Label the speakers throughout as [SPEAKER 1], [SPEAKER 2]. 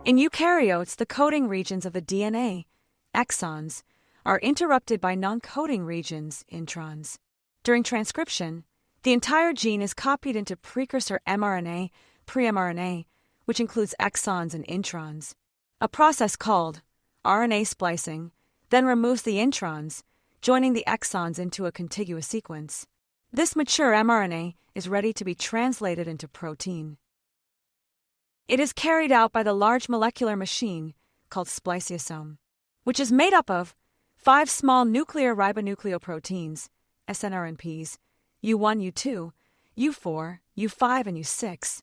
[SPEAKER 1] In eukaryotes, the coding regions of the DNA, exons, are interrupted by non-coding regions, introns. During transcription, the entire gene is copied into precursor mRNA, pre-mRNA, which includes exons and introns. A process called RNA splicing then removes the introns, joining the exons into a contiguous sequence. This mature mRNA is ready to be translated into protein. It is carried out by the large molecular machine called Spliceosome, which is made up of 5 small nuclear ribonucleoproteins, snRNPs, U1, U2, U4, U5, and U6.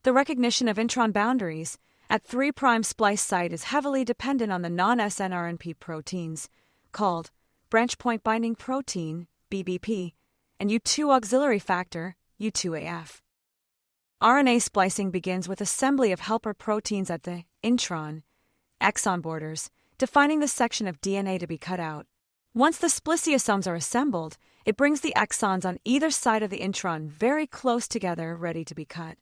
[SPEAKER 1] The recognition of intron boundaries at 3' splice site is heavily dependent on the non-snRNP proteins, called branch point binding protein, BBP, and U2 auxiliary factor, U2AF. RNA splicing begins with assembly of helper proteins at the intron, exon borders, defining the section of DNA to be cut out. Once the spliceosomes are assembled, it brings the exons on either side of the intron very close together, ready to be cut.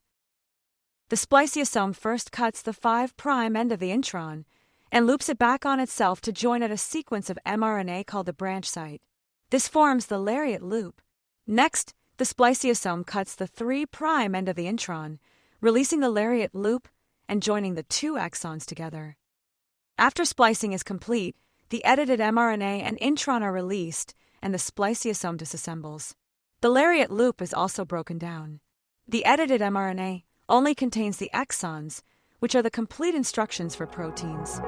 [SPEAKER 1] The spliceosome first cuts the 5' end of the intron and loops it back on itself to join at a sequence of mRNA called the branch site. This forms the Lariat Loop. Next, the spliceosome cuts the 3' end of the intron, releasing the Lariat Loop and joining the 2 exons together. After splicing is complete, the edited mRNA and intron are released, and the spliceosome disassembles. The Lariat Loop is also broken down. The edited mRNA only contains the exons, which are the complete instructions for proteins.